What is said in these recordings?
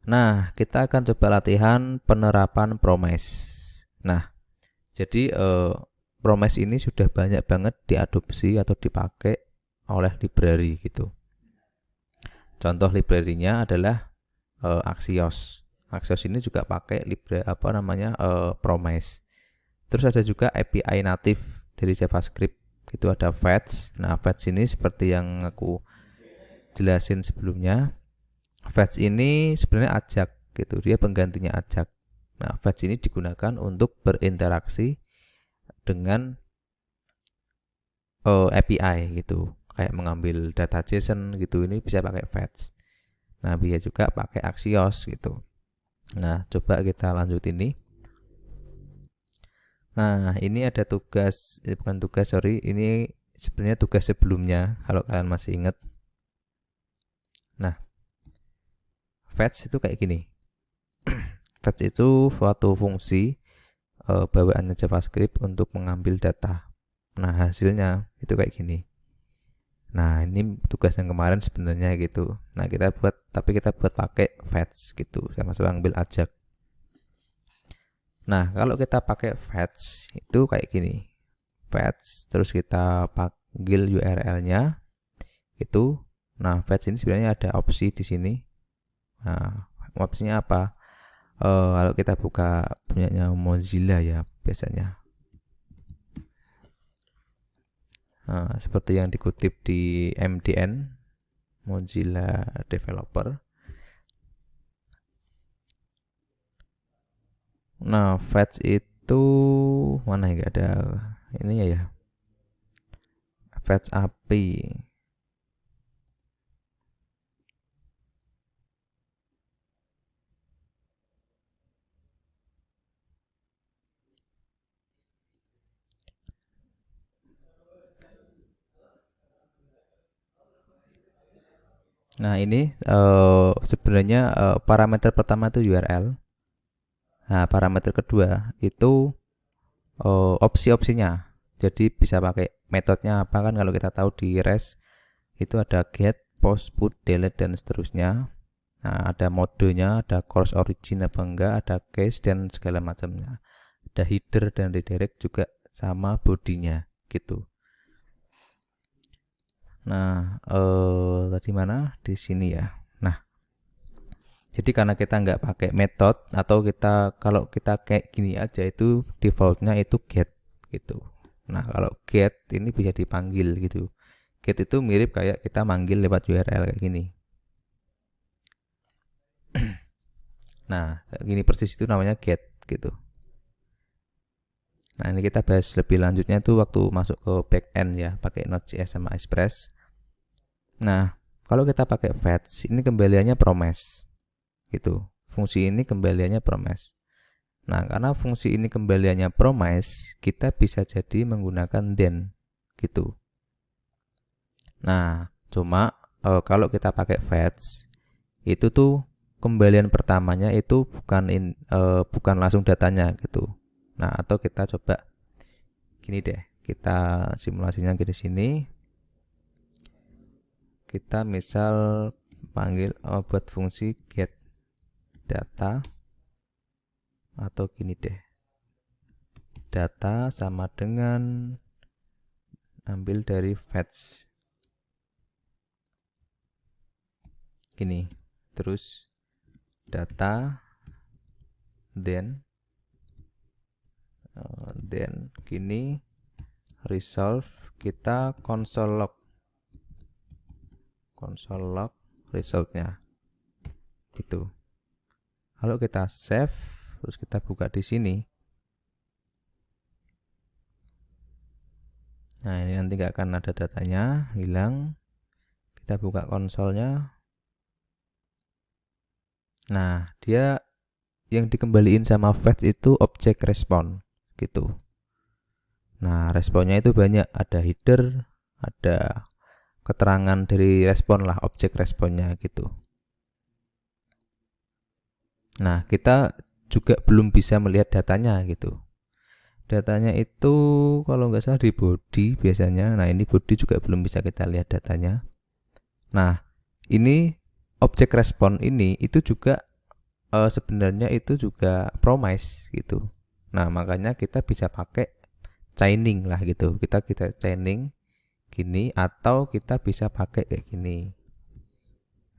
Nah, kita akan coba latihan penerapan promise. Nah, jadi promise ini sudah banyak banget diadopsi atau dipakai oleh library gitu. Contoh library-nya adalah Axios. Axios ini juga pakai promise. Terus ada juga API native dari JavaScript. Itu ada fetch. Nah, fetch ini seperti yang aku jelasin sebelumnya. Fetch ini sebenarnya ajak gitu, dia penggantinya ajak. Nah, fetch ini digunakan untuk berinteraksi dengan API gitu, kayak mengambil data JSON gitu, ini bisa pakai fetch. Nah, bisa juga pakai Axios gitu. Nah, coba kita lanjut ini. Nah, ini ada tugas, bukan tugas, sorry, ini sebenarnya tugas sebelumnya kalau kalian masih ingat. Nah, fetch itu kayak gini. Fetch itu suatu fungsi bawaannya JavaScript untuk mengambil data. Nah, hasilnya itu kayak gini. Nah, ini tugas yang kemarin sebenarnya gitu. Nah, kita buat pakai fetch gitu, sama-sama ambil ajak. Nah, kalau kita pakai fetch itu kayak gini. Fetch terus kita panggil URL-nya itu. Nah, fetch ini sebenarnya ada opsi di sini. Nah, opsinya apa? Kalau kita buka punyanya Mozilla ya biasanya. Nah, seperti yang dikutip di MDN, Mozilla Developer. Nah, fetch itu mana ya, ada ini ya, fetch API. Nah, ini sebenarnya parameter pertama itu URL. Nah, parameter kedua itu opsi-opsinya. Jadi bisa pakai metodenya apa kan, kalau kita tahu di REST itu ada get, post, put, delete dan seterusnya. Nah, ada modenya, ada course origin apa enggak, ada case dan segala macamnya. Ada header dan redirect juga sama bodinya gitu. Nah, tadi mana? Di sini ya. Nah, jadi karena kita nggak pakai method, atau kalau kita kayak gini aja, itu defaultnya itu get gitu. Nah, kalau get ini bisa dipanggil gitu. Get itu mirip kayak kita manggil lewat URL kayak gini. Nah, kayak gini persis itu namanya get gitu. Nah, ini kita bahas lebih lanjutnya tuh waktu masuk ke backend ya, pakai Node.js sama Express. Nah, kalau kita pakai fetch, ini kembaliannya promise gitu. Fungsi ini kembaliannya promise. Nah, karena fungsi ini kembaliannya promise, kita bisa jadi menggunakan then gitu. Nah, cuma kalau kita pakai fetch, itu tuh kembalian pertamanya itu bukan langsung datanya gitu. Nah, atau kita coba gini deh, kita simulasinya di sini. Kita misal panggil buat fungsi get data, atau gini deh, data sama dengan ambil dari fetch gini, terus data then gini, resolve, kita console log resultnya gitu. Kalau kita save terus kita buka di sini, nah ini nanti nggak akan ada datanya, hilang. Kita buka konsolnya. Nah, dia yang dikembaliin sama fetch itu objek respon gitu. Nah, responnya itu banyak, ada header, ada keterangan dari respon lah, objek responnya gitu. Nah, kita juga belum bisa melihat datanya gitu. Datanya itu kalau nggak salah di body biasanya. Nah, ini body juga belum bisa kita lihat datanya. Nah, ini objek respon ini itu juga sebenarnya itu juga promise gitu. Nah, makanya kita bisa pakai chaining lah gitu. Kita chaining gini, atau kita bisa pakai kayak gini.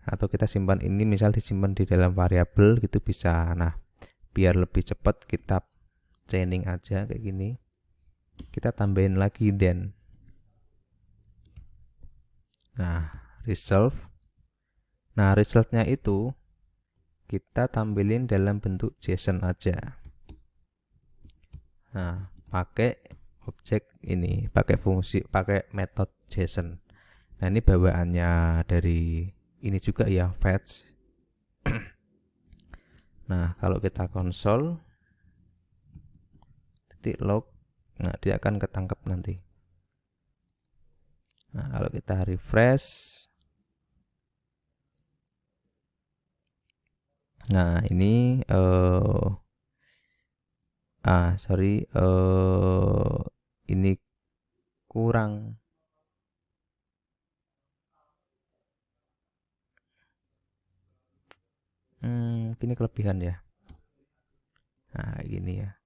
Atau kita simpan ini, misal disimpan di dalam variabel gitu bisa. Nah, biar lebih cepat kita chaining aja kayak gini. Kita tambahin lagi then. Nah, resolve. Nah, resultnya itu kita tampilin dalam bentuk JSON aja. Nah, pakai objek ini, pakai fungsi, pakai metode JSON. Nah, ini bawaannya dari ini juga ya, fetch. Nah, kalau kita konsol titik log, nah dia akan ketangkep nanti. Nah, kalau kita refresh, nah ini sorry, ini kurang. Ini kelebihan ya. Nah, gini ya.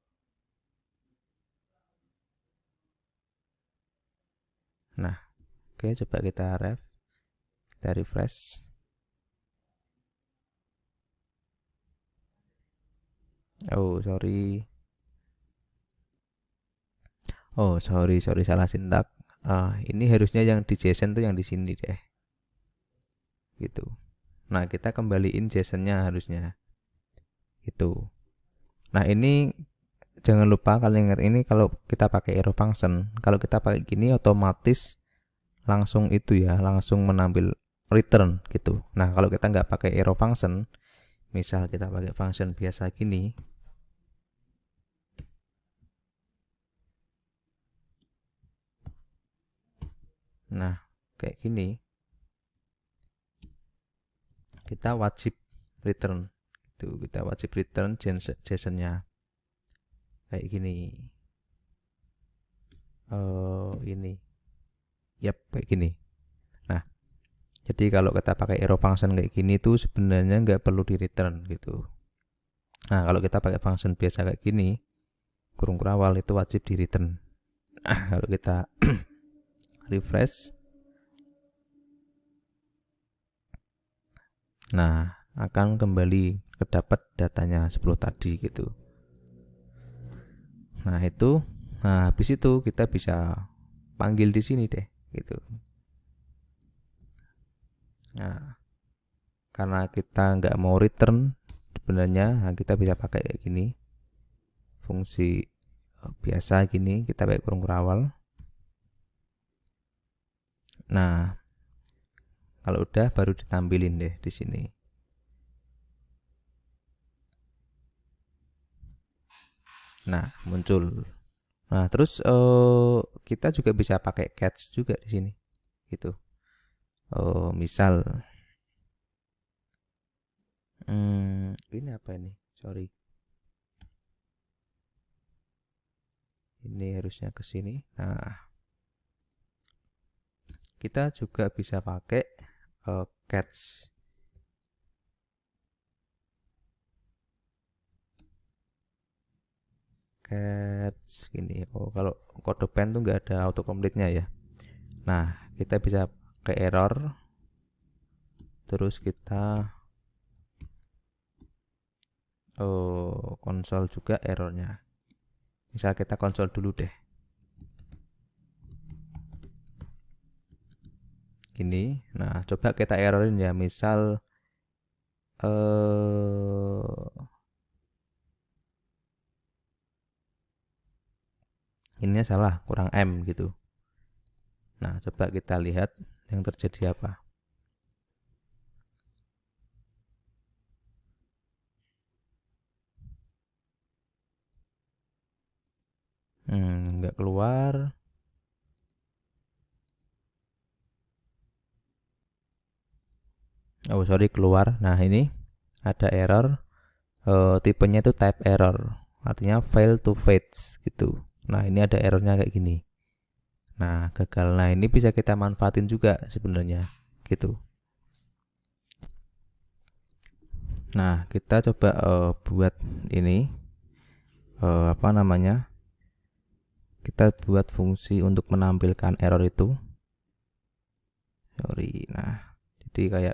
Nah, oke, coba kita refresh. Oh, sorry. Oh, sorry, salah sintak. Ini harusnya yang di JSON tuh yang di sini deh. Gitu. Nah, kita kembaliin JSON-nya harusnya. Gitu. Nah, ini jangan lupa kalian ingat, ini kalau kita pakai arrow function, kalau kita pakai gini otomatis langsung itu ya, langsung menambil return gitu. Nah, kalau kita nggak pakai arrow function, misal kita pakai function biasa gini, nah kayak gini, kita wajib return gitu, kita wajib return JSON-nya kayak gini. Ini yap, kayak gini. Nah, jadi kalau kita pakai arrow function kayak gini tuh sebenarnya nggak perlu di return gitu. Nah, kalau kita pakai function biasa kayak gini, kurung kurawal, itu wajib di return. Nah, kalau kita refresh, nah akan kembali kedapat datanya 10 tadi gitu. Nah, itu, nah habis itu kita bisa panggil di sini deh gitu. Nah, karena kita nggak mau return sebenarnya, nah kita bisa pakai kayak gini, fungsi biasa gini, kita pakai kurung kurawal. Nah, kalau udah baru ditampilin deh di sini. Nah, muncul. Nah, terus kita juga bisa pakai catch juga di sini gitu. Misal ini apa ini? Sorry. Ini harusnya ke sini. Nah, kita juga bisa pakai catch. Catch gini. Oh, kalau kode pen tuh nggak ada autocomplete-nya ya. Nah, kita bisa ke error. Terus kita konsol juga errornya. Misal kita konsol dulu deh. Gini. Nah, coba kita errorin ya. Misal ininya salah, kurang M gitu. Nah, coba kita lihat yang terjadi apa. Nggak keluar. Oh, sorry, keluar. Nah, ini ada error. Tipenya itu type error. Artinya fail to fetch gitu. Nah, ini ada errornya kayak gini. Nah, gagal. Nah, ini bisa kita manfaatin juga sebenarnya gitu. Nah, kita coba buat ini apa namanya? Kita buat fungsi untuk menampilkan error itu. Sorry. Nah, jadi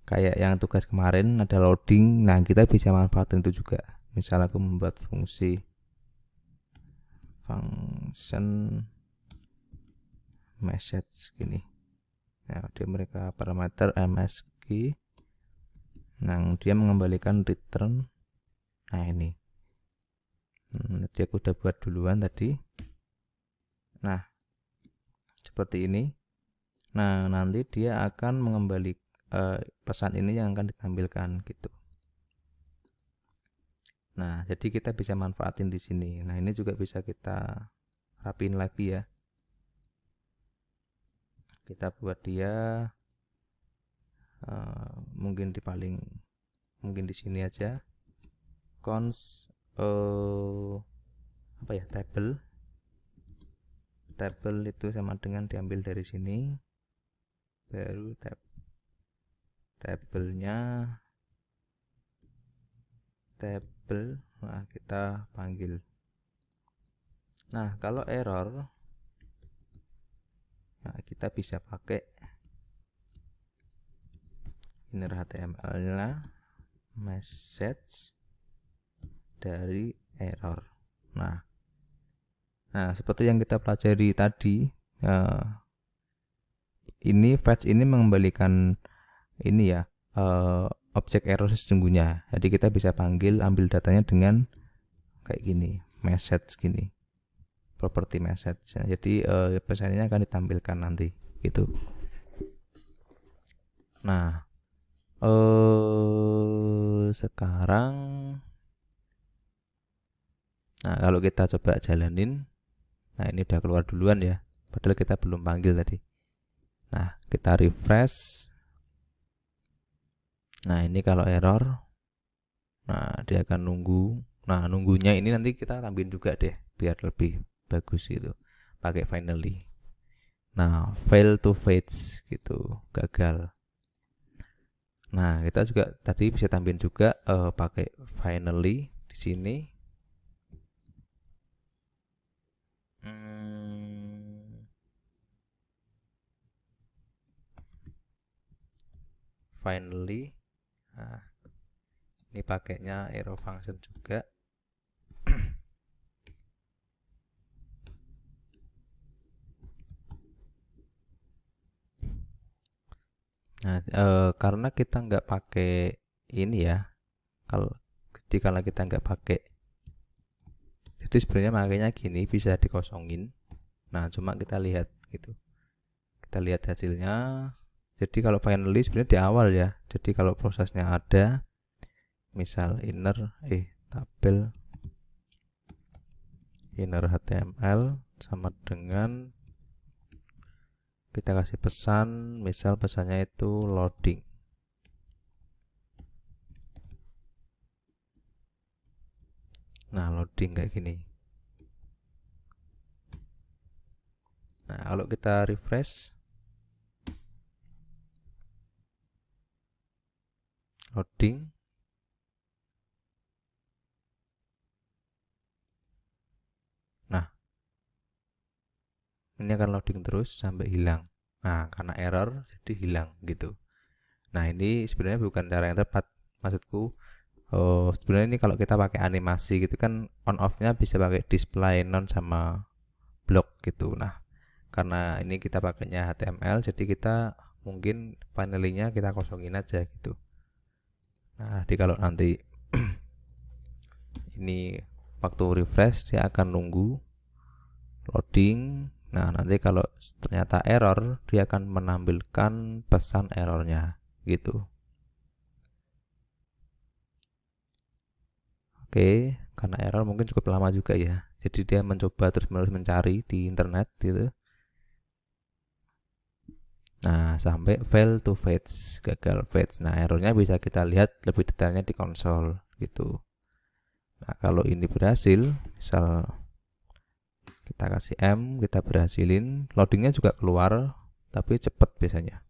kayak yang tugas kemarin ada loading. Nah, kita bisa manfaatin itu juga. Misal aku membuat fungsi function message gini. Nah, dia mereka parameter msg. Nah, dia mengembalikan return. Nah, ini. Tadi aku udah buat duluan tadi. Nah, seperti ini. Nah, nanti dia akan mengembalikan pesan ini yang akan ditampilkan gitu. Nah, jadi kita bisa manfaatin di sini. Nah, ini juga bisa kita rapiin lagi ya. Kita buat dia mungkin mungkin di sini aja. Cons apa ya, table itu sama dengan diambil dari sini, baru tabelnya table. Nah, kita panggil. Nah, kalau error, nah, kita bisa pakai inner HTML nya message dari error. Nah, seperti yang kita pelajari tadi, ini fetch ini mengembalikan ini ya, objek error sesungguhnya. Jadi kita bisa ambil datanya dengan kayak gini, message gini, property message. Jadi pesannya akan ditampilkan nanti gitu. Nah, sekarang, nah kalau kita coba jalanin, nah ini udah keluar duluan ya, padahal kita belum panggil tadi. Nah, kita refresh. Nah, ini kalau error, nah dia akan nunggu. Nah, nunggunya ini nanti kita tambahin juga deh biar lebih bagus gitu, pakai finally. Nah, fail to fetch gitu, gagal. Nah, kita juga tadi bisa tambahin juga pakai finally di sini. Finally. Nah, ini pakainya arrow function juga. Nah, karena kita nggak pakai ini ya, kalau kita nggak pakai, jadi sebenarnya makanya gini bisa dikosongin. Nah, cuma kita lihat gitu, kita lihat hasilnya. Jadi kalau finally sebenarnya di awal ya, jadi kalau prosesnya ada, misal inner tabel inner HTML sama dengan kita kasih pesan, misal pesannya itu loading. Nah, loading kayak gini. Nah, kalau kita refresh, loading, nah ini akan loading terus sampai hilang. Nah, karena error jadi hilang gitu. Nah, ini sebenarnya bukan cara yang tepat. Maksudku, sebenarnya ini kalau kita pakai animasi gitu kan, on off-nya bisa pakai display non sama block gitu. Nah, karena ini kita pakainya HTML, jadi kita mungkin finally-nya kita kosongin aja gitu. Nah, jadi kalau nanti ini waktu refresh dia akan nunggu loading. Nah, nanti kalau ternyata error, dia akan menampilkan pesan errornya gitu. Oke, karena error mungkin cukup lama juga ya. Jadi dia mencoba terus-menerus mencari di internet gitu. Nah, sampai fail to fetch, gagal fetch. Nah, errornya bisa kita lihat lebih detailnya di konsol gitu. Nah, kalau ini berhasil, misal kita kasih M, kita berhasilin, loadingnya juga keluar, tapi cepat biasanya.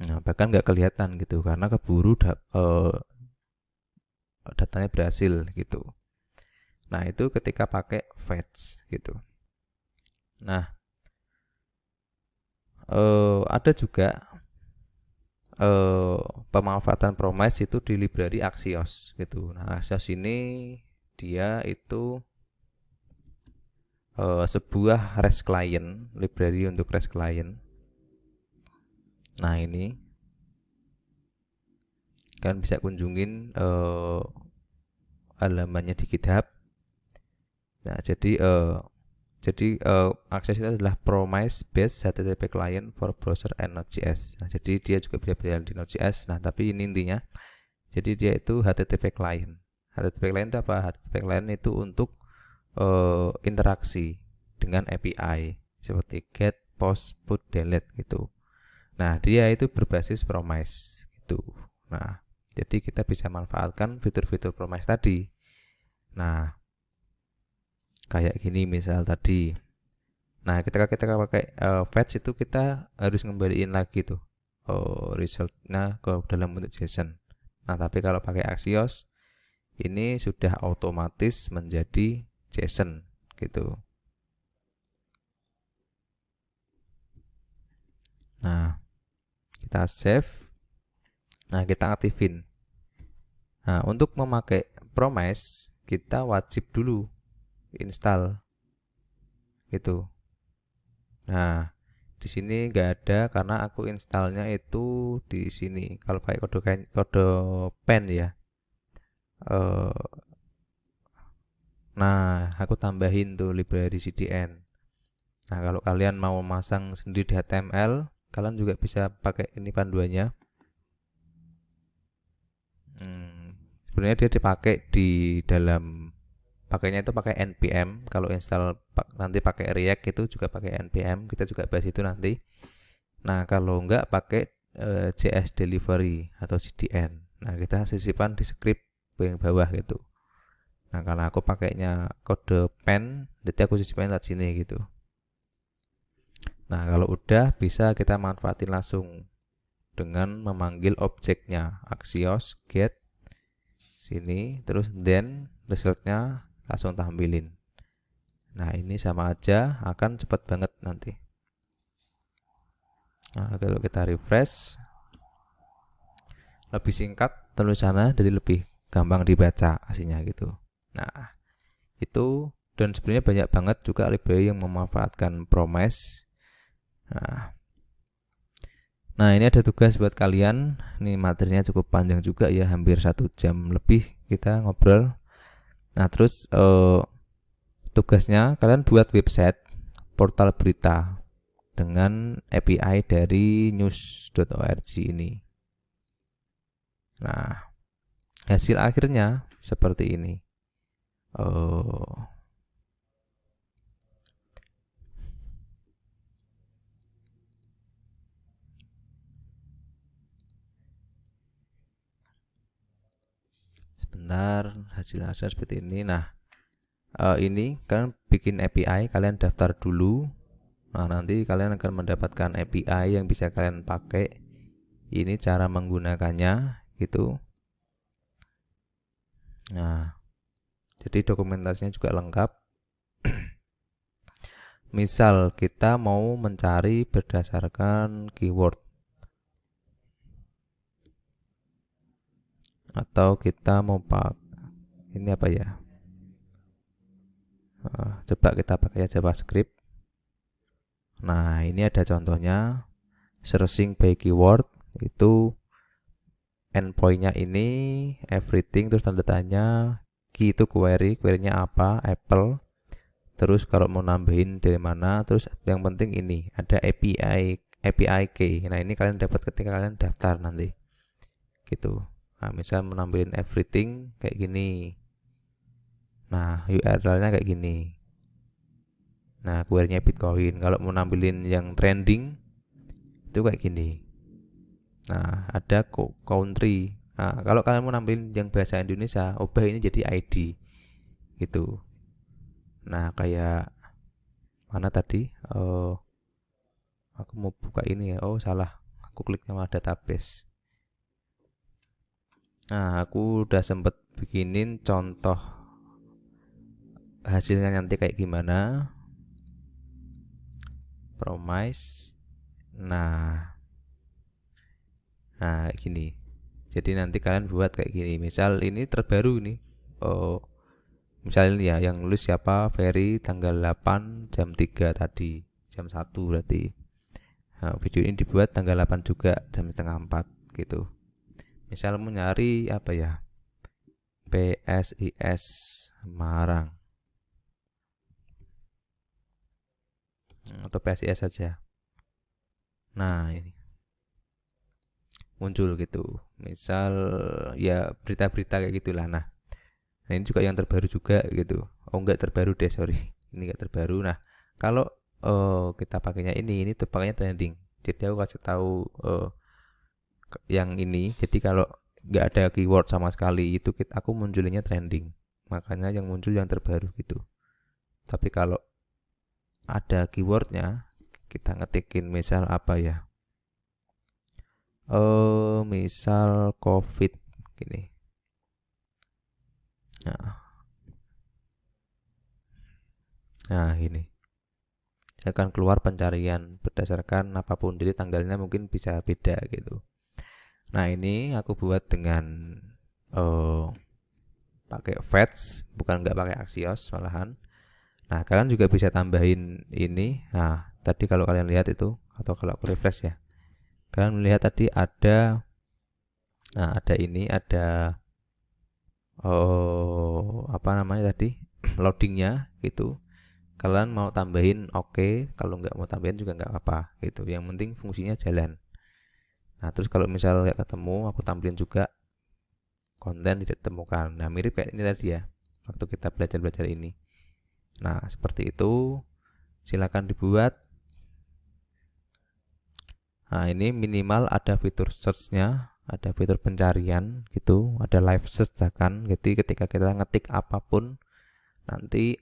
Nah, bahkan nggak kelihatan gitu karena keburu datanya berhasil gitu. Nah, itu ketika pakai fetch gitu. Nah, ada juga pemanfaatan promise itu di library Axios gitu. Nah, Axios ini dia itu sebuah REST client, library untuk REST client. Nah, ini kan bisa kunjungin halamannya di GitHub. Nah, jadi Access itu adalah promise based HTTP client for browser and Node.js. Nah, jadi dia juga bisa berjalan di Node.js. Nah, tapi ini intinya, jadi dia itu HTTP client. HTTP client itu apa? HTTP client itu untuk interaksi dengan API seperti get, post, put, delete gitu. Nah, dia itu berbasis promise gitu. Nah, jadi kita bisa manfaatkan fitur-fitur promise tadi. Nah, kayak gini misal tadi. Nah, ketika kita pakai fetch itu kita harus ngembaliin lagi tuh resultnya ke dalam bentuk JSON. Nah, tapi kalau pakai Axios ini sudah otomatis menjadi JSON gitu. Nah, kita save. Nah, kita aktifin. Nah, untuk memakai promise kita wajib dulu install gitu. Nah, di sini nggak ada karena aku installnya itu di sini. Kalau pakai kode pen ya. Nah, aku tambahin tuh library CDN. Nah, kalau kalian mau masang sendiri di HTML, kalian juga bisa pakai ini panduannya. Sebenarnya dia dipakai di dalam pakainya itu pakai npm. Kalau install nanti pakai React itu juga pakai npm. Kita juga bahas itu nanti. Nah, kalau enggak pakai JS delivery atau CDN. Nah, kita sisipkan di script yang bawah gitu. Nah, karena aku pakainya kode pen, jadi aku sisipkan lewat sini gitu. Nah, kalau udah bisa kita manfaatin langsung dengan memanggil objeknya Axios get sini, terus then resultnya langsung tampilin. Nah, ini sama aja, akan cepat banget nanti. Nah, kalau kita refresh, lebih singkat tulisannya, jadi lebih gampang dibaca aslinya gitu. Nah, itu dan sebenarnya banyak banget juga library yang memanfaatkan promise. Nah, ini ada tugas buat kalian. Ini materinya cukup panjang juga ya, hampir 1 jam lebih kita ngobrol. Nah, terus tugasnya kalian buat website portal berita dengan API dari news.org ini. Nah, hasil akhirnya seperti ini. Sebentar, hasilnya seperti ini. Nah, ini kalian bikin API, kalian daftar dulu. Nah, nanti kalian akan mendapatkan API yang bisa kalian pakai. Ini cara menggunakannya gitu. Nah, jadi dokumentasinya juga lengkap. Misal kita mau mencari berdasarkan keyword atau kita mau ini apa ya? Coba kita pakai JavaScript. Nah, ini ada contohnya searching by keyword itu endpointnya ini everything, terus tanda tanya, key itu query-nya apa, Apple. Terus kalau mau nambahin dari mana, terus yang penting ini ada API key. Nah, ini kalian dapat ketika kalian daftar nanti gitu. Nah, misal mau nambahin everything kayak gini. Nah, URL-nya kayak gini. Nah, query-nya Bitcoin. Kalau mau nampilin yang trending itu kayak gini. Nah, ada country. Nah, kalau kalian mau nampilin yang bahasa Indonesia, ubah ini jadi ID gitu. Nah, kayak mana tadi? Aku mau buka ini ya. Oh, salah. aku klik nama database. Nah, aku udah sempet bikinin contoh hasilnya nanti kayak gimana. Promise. Nah, kayak gini. Jadi nanti kalian buat kayak gini. Misal ini terbaru nih. Oh, misalnya ya yang nulis siapa? Ferry tanggal 8 jam 3 tadi. Jam 1 berarti. Nah, video ini dibuat tanggal 8 juga jam setengah 4 gitu. Misal mau nyari apa ya? PSIS Semarang. Atau PSIS saja. Nah, ini muncul gitu. Misal ya berita-berita kayak gitulah. Nah, ini juga yang terbaru juga gitu. Oh, enggak terbaru deh, sorry. Ini enggak terbaru. Nah, kalau kita pakainya ini tuh pakainya trending. Jadi aku kasih tahu yang ini. Jadi kalau nggak ada keyword sama sekali itu aku munculinnya trending. Makanya yang muncul yang terbaru gitu. Tapi kalau ada keywordnya, kita ngetikin misal apa ya? Misal COVID gini. Nah, ini akan keluar pencarian berdasarkan apapun, jadi tanggalnya mungkin bisa beda gitu. Nah, ini aku buat dengan pakai Fetch, bukan nggak pakai Axios malahan. Nah, kalian juga bisa tambahin ini. Nah, tadi kalau kalian lihat itu, atau kalau aku refresh ya, kalian melihat tadi ada, nah ada ini, ada apa namanya tadi, loadingnya gitu. Kalian mau tambahin oke, kalau nggak mau tambahin juga nggak apa gitu. Yang penting fungsinya jalan. Nah, terus kalau misal nggak ketemu, aku tampilin juga konten tidak ditemukan. Nah, mirip kayak ini tadi ya, waktu kita belajar ini. Nah, seperti itu. Silakan dibuat. Nah, ini minimal ada fitur search-nya, ada fitur pencarian gitu, ada live search bahkan. Jadi ketika kita ngetik apapun nanti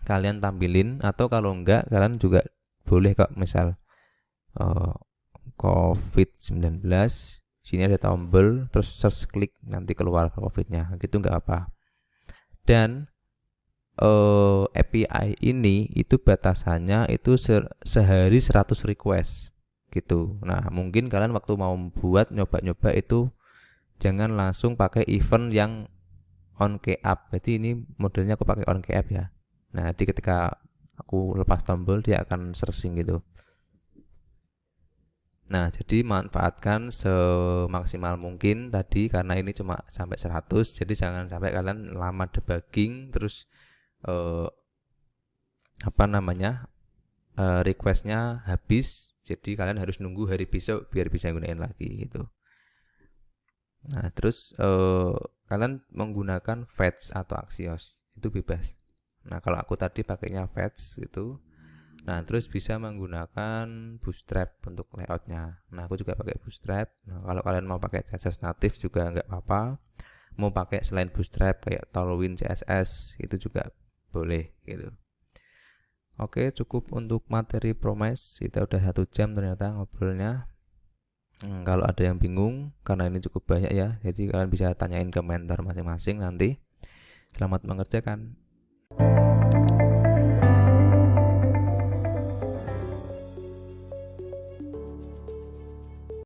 kalian tampilin, atau kalau enggak kalian juga boleh kok, misal COVID-19, sini ada tombol terus search klik nanti keluar COVID-nya gitu, nggak apa. Dan API ini itu batasannya itu sehari 100 request gitu. Nah, mungkin kalian waktu mau buat nyoba-nyoba itu jangan langsung pakai event yang on key up. Jadi ini modelnya aku pakai on key up ya. Nah, jadi ketika aku lepas tombol dia akan searching gitu. Nah, jadi manfaatkan semaksimal mungkin tadi, karena ini cuma sampai 100. Jadi jangan sampai kalian lama debugging terus requestnya habis, jadi kalian harus nunggu hari besok biar bisa gunain lagi gitu. Nah, terus kalian menggunakan Fetch atau Axios itu bebas. Nah, kalau aku tadi pakainya Fetch gitu. Nah, terus bisa menggunakan Bootstrap untuk layoutnya. Nah, aku juga pakai Bootstrap. Nah, kalau kalian mau pakai CSS native juga nggak apa-apa. Mau pakai selain Bootstrap kayak Tailwind CSS itu juga boleh gitu. Oke, cukup untuk materi Promise. Kita udah 1 jam ternyata ngobrolnya. Kalau ada yang bingung, karena ini cukup banyak ya, jadi kalian bisa tanyain ke mentor masing-masing nanti. Selamat mengerjakan.